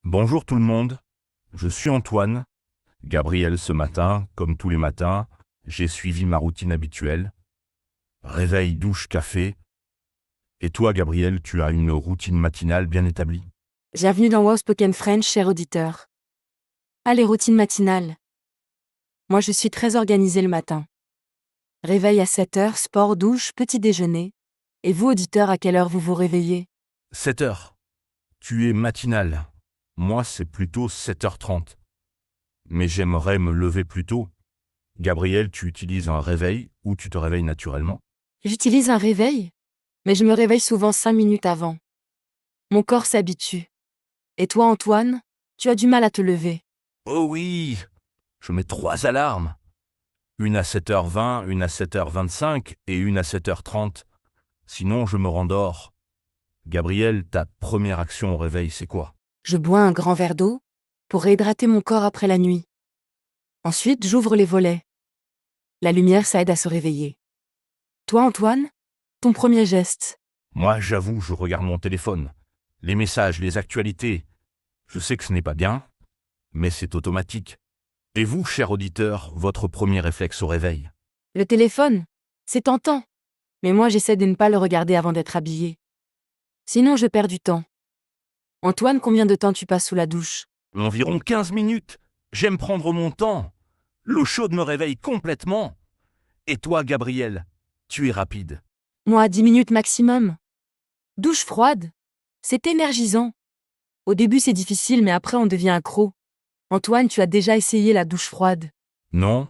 Bonjour tout le monde, je suis Antoine. Gabriel, ce matin, comme tous les matins, j'ai suivi ma routine habituelle. Réveil, douche, café. Et toi, Gabriel, tu as une routine matinale bien établie? Bienvenue dans Wow Spoken French, cher auditeur. Ah, les routines matinales. Moi, je suis très organisée le matin. Réveil à 7 heures, sport, douche, petit déjeuner. Et vous, auditeur, à quelle heure vous vous réveillez? 7 heures. Tu es matinal. Moi, c'est plutôt 7h30. Mais j'aimerais me lever plus tôt. Gabriel, tu utilises un réveil ou tu te réveilles naturellement? J'utilise un réveil, mais je me réveille souvent 5 minutes avant. Mon corps s'habitue. Et toi, Antoine, tu as du mal à te lever. Oh oui, je mets 3 alarmes. Une à 7h20, une à 7h25 et une à 7h30. Sinon, je me rendors. Gabriel, ta première action au réveil, c'est quoi? Je bois un grand verre d'eau pour réhydrater mon corps après la nuit. Ensuite, j'ouvre les volets. La lumière, ça aide à se réveiller. Toi, Antoine, ton premier geste? Moi, j'avoue, je regarde mon téléphone. Les messages, les actualités. Je sais que ce n'est pas bien, mais c'est automatique. Et vous, cher auditeur, votre premier réflexe au réveil? Le téléphone? C'est tentant. Mais moi, j'essaie de ne pas le regarder avant d'être habillé. Sinon, je perds du temps. Antoine, combien de temps tu passes sous la douche? Environ 15 minutes. J'aime prendre mon temps. L'eau chaude me réveille complètement. Et toi, Gabriel, tu es rapide. Moi, 10 minutes maximum. Douche froide? C'est énergisant. Au début, c'est difficile, mais après, on devient accro. Antoine, tu as déjà essayé la douche froide? Non,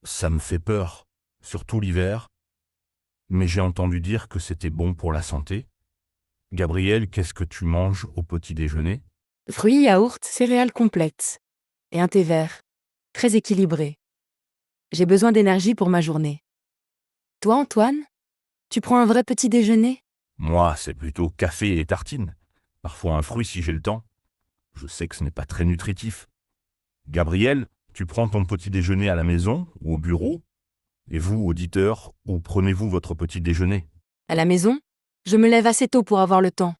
ça me fait peur, surtout l'hiver. Mais j'ai entendu dire que c'était bon pour la santé. Gabriel, qu'est-ce que tu manges au petit déjeuner? Fruits, yaourt, céréales complètes. Et un thé vert. Très équilibré. J'ai besoin d'énergie pour ma journée. Toi, Antoine? Tu prends un vrai petit déjeuner? Moi, c'est plutôt café et tartines. Parfois un fruit si j'ai le temps. Je sais que ce n'est pas très nutritif. Gabriel, tu prends ton petit déjeuner à la maison ou au bureau? Et vous, auditeur, où prenez-vous votre petit déjeuner? À la maison? Je me lève assez tôt pour avoir le temps.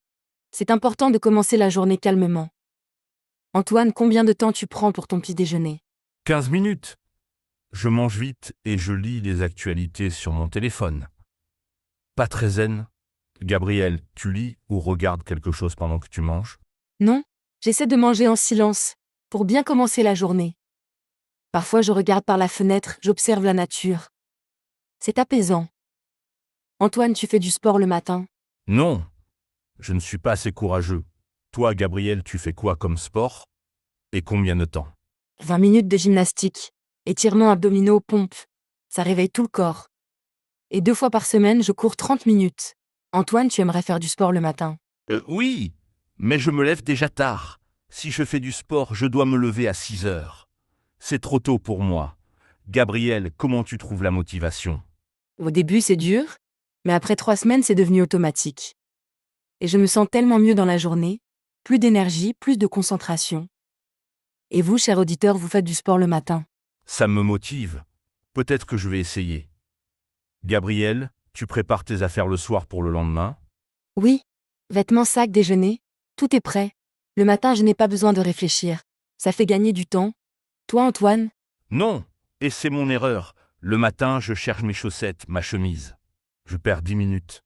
C'est important de commencer la journée calmement. Antoine, combien de temps tu prends pour ton petit déjeuner? 15 minutes. Je mange vite et je lis les actualités sur mon téléphone. Pas très zen. Gabriel, tu lis ou regardes quelque chose pendant que tu manges? Non, j'essaie de manger en silence, pour bien commencer la journée. Parfois je regarde par la fenêtre, j'observe la nature. C'est apaisant. Antoine, tu fais du sport le matin? Non, je ne suis pas assez courageux. Toi, Gabriel, tu fais quoi comme sport? Et combien de temps? 20 minutes de gymnastique, étirements abdominaux, pompes. Ça réveille tout le corps. Et 2 fois par semaine, je cours 30 minutes. Antoine, tu aimerais faire du sport le matin? Oui, mais je me lève déjà tard. Si je fais du sport, je dois me lever à 6 heures. C'est trop tôt pour moi. Gabriel, comment tu trouves la motivation? Au début, c'est dur, mais après 3 semaines, c'est devenu automatique. Et je me sens tellement mieux dans la journée. Plus d'énergie, plus de concentration. Et vous, cher auditeur, vous faites du sport le matin? Ça me motive. Peut-être que je vais essayer. Gabriel, tu prépares tes affaires le soir pour le lendemain? Oui. Vêtements, sac, déjeuner. Tout est prêt. Le matin, je n'ai pas besoin de réfléchir. Ça fait gagner du temps. Toi, Antoine? Non, et c'est mon erreur. Le matin, je cherche mes chaussettes, ma chemise. Je perds 10 minutes.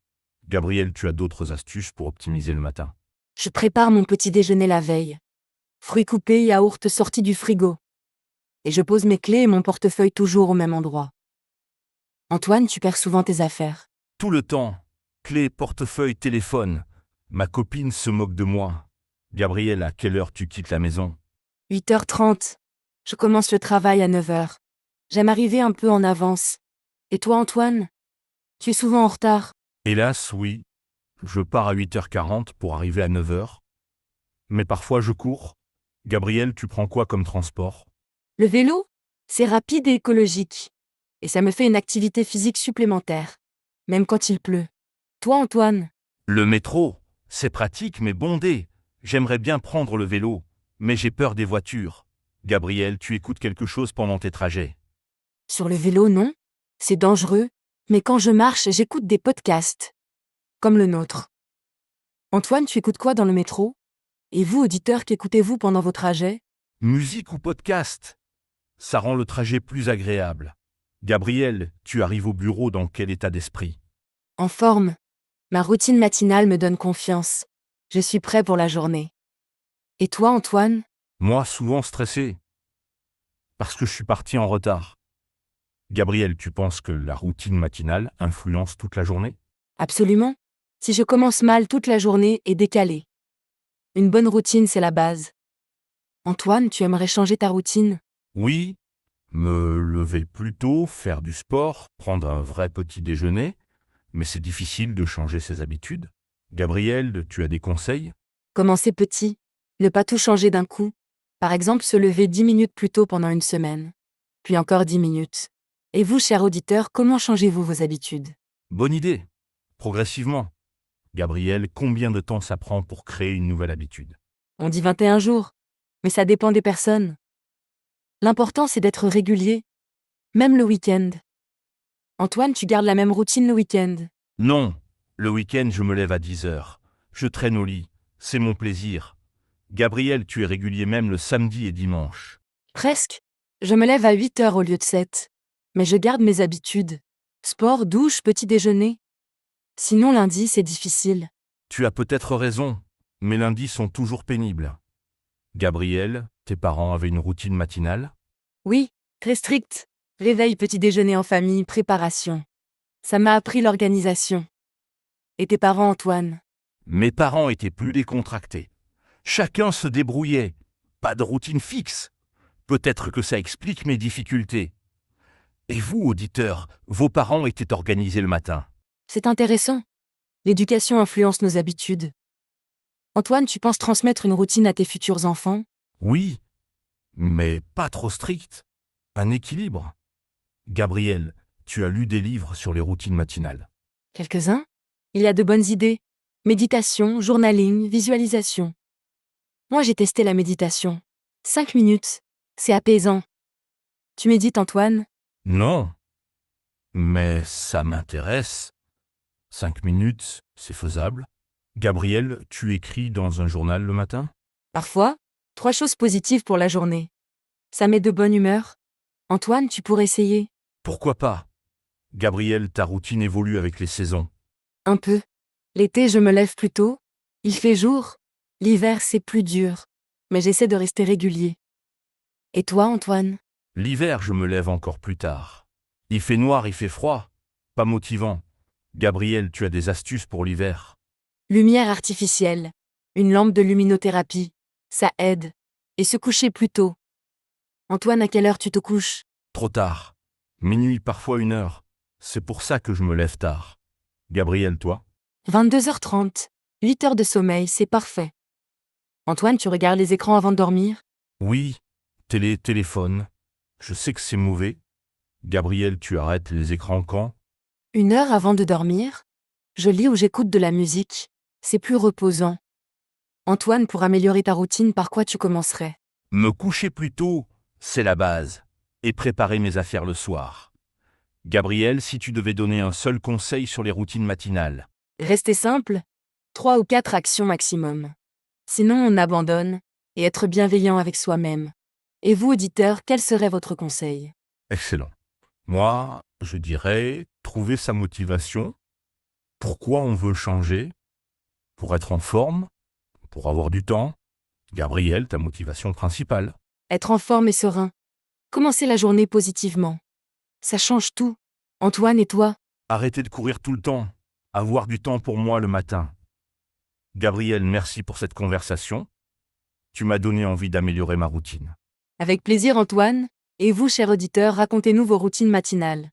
Gabriel, tu as d'autres astuces pour optimiser le matin? Je prépare mon petit déjeuner la veille. Fruits coupés, yaourt sortis du frigo. Et je pose mes clés et mon portefeuille toujours au même endroit. Antoine, tu perds souvent tes affaires. Tout le temps. Clés, portefeuille, téléphone. Ma copine se moque de moi. Gabriel, à quelle heure tu quittes la maison? 8h30. Je commence le travail à 9h. J'aime arriver un peu en avance. Et toi, Antoine? Tu es souvent en retard. Hélas, oui. Je pars à 8h40 pour arriver à 9h. Mais parfois je cours. Gabriel, tu prends quoi comme transport? Le vélo? C'est rapide et écologique. Et ça me fait une activité physique supplémentaire. Même quand il pleut. Toi, Antoine? Le métro. C'est pratique mais bondé. J'aimerais bien prendre le vélo, mais j'ai peur des voitures. Gabriel, tu écoutes quelque chose pendant tes trajets? Sur le vélo, non. C'est dangereux. Mais quand je marche, j'écoute des podcasts. Comme le nôtre. Antoine, tu écoutes quoi dans le métro? Et vous, auditeurs, qu'écoutez-vous pendant vos trajets? Musique ou podcast? Ça rend le trajet plus agréable. Gabriel, tu arrives au bureau dans quel état d'esprit? En forme. Ma routine matinale me donne confiance. Je suis prêt pour la journée. Et toi, Antoine? Moi, souvent stressé, parce que je suis parti en retard. Gabriel, tu penses que la routine matinale influence toute la journée? Absolument. Si je commence mal, toute la journée est décalée. Une bonne routine, c'est la base. Antoine, tu aimerais changer ta routine? Oui, me lever plus tôt, faire du sport, prendre un vrai petit déjeuner, mais c'est difficile de changer ses habitudes. Gabriel, tu as des conseils? Commencez petit. Ne pas tout changer d'un coup. Par exemple, se lever 10 minutes plus tôt pendant une semaine. Puis encore 10 minutes. Et vous, cher auditeur, comment changez-vous vos habitudes? Bonne idée. Progressivement. Gabriel, combien de temps ça prend pour créer une nouvelle habitude? On dit 21 jours. Mais ça dépend des personnes. L'important, c'est d'être régulier. Même le week-end. Antoine, tu gardes la même routine le week-end? Non, le week-end je me lève à 10 heures. Je traîne au lit. C'est mon plaisir. Gabriel, tu es régulier même le samedi et dimanche. Presque. Je me lève à 8 heures au lieu de 7. Mais je garde mes habitudes. Sport, douche, petit déjeuner. Sinon, lundi, c'est difficile. Tu as peut-être raison, mais lundis sont toujours pénibles. Gabriel, tes parents avaient une routine matinale? Oui, très strict. Réveil, petit déjeuner en famille, préparation. Ça m'a appris l'organisation. Et tes parents, Antoine? Mes parents étaient plus décontractés. Chacun se débrouillait. Pas de routine fixe. Peut-être que ça explique mes difficultés. Et vous, auditeurs, vos parents étaient organisés le matin? C'est intéressant. L'éducation influence nos habitudes. Antoine, tu penses transmettre une routine à tes futurs enfants? Oui, mais pas trop strict. Un équilibre. Gabriel, tu as lu des livres sur les routines matinales. Quelques-uns? Il y a de bonnes idées. Méditation, journaling, visualisation. Moi, j'ai testé la méditation. 5 minutes. C'est apaisant. Tu médites, Antoine? Non, mais ça m'intéresse. 5 minutes, c'est faisable. Gabriel, tu écris dans un journal le matin? Parfois, 3 choses positives pour la journée. Ça met de bonne humeur. Antoine, tu pourrais essayer? Pourquoi pas? Gabriel, ta routine évolue avec les saisons. Un peu. L'été, je me lève plus tôt. Il fait jour. L'hiver, c'est plus dur. Mais j'essaie de rester régulier. Et toi, Antoine? L'hiver, je me lève encore plus tard. Il fait noir, il fait froid. Pas motivant. Gabriel, tu as des astuces pour l'hiver? Lumière artificielle. Une lampe de luminothérapie. Ça aide. Et se coucher plus tôt. Antoine, à quelle heure tu te couches? Trop tard. Minuit, parfois 1 heure. C'est pour ça que je me lève tard. Gabriel, toi? 22h30. 8 heures de sommeil, c'est parfait. Antoine, tu regardes les écrans avant de dormir? Oui. Télé, téléphone. Je sais que c'est mauvais. Gabriel, tu arrêtes les écrans quand? 1 heure avant de dormir? Je lis ou j'écoute de la musique. C'est plus reposant. Antoine, pour améliorer ta routine, par quoi tu commencerais? Me coucher plus tôt, c'est la base. Et préparer mes affaires le soir. Gabriel, si tu devais donner un seul conseil sur les routines matinales. Rester simple. 3 ou 4 actions maximum. Sinon, on abandonne. Et être bienveillant avec soi-même. Et vous, auditeurs, quel serait votre conseil? Excellent. Moi, je dirais trouver sa motivation. Pourquoi on veut changer? Pour être en forme? Pour avoir du temps? Gabriel, ta motivation principale. Être en forme et serein. Commencer la journée positivement. Ça change tout. Antoine et toi? Arrêter de courir tout le temps. Avoir du temps pour moi le matin. Gabriel, merci pour cette conversation. Tu m'as donné envie d'améliorer ma routine. Avec plaisir, Antoine. Et vous, chers auditeurs, racontez-nous vos routines matinales.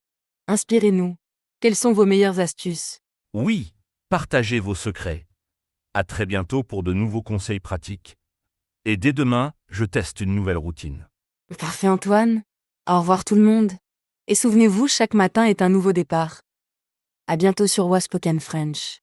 Inspirez-nous. Quelles sont vos meilleures astuces? Oui, partagez vos secrets. À très bientôt pour de nouveaux conseils pratiques. Et dès demain, je teste une nouvelle routine. Parfait, Antoine. Au revoir tout le monde. Et souvenez-vous, chaque matin est un nouveau départ. À bientôt sur Waspoken French.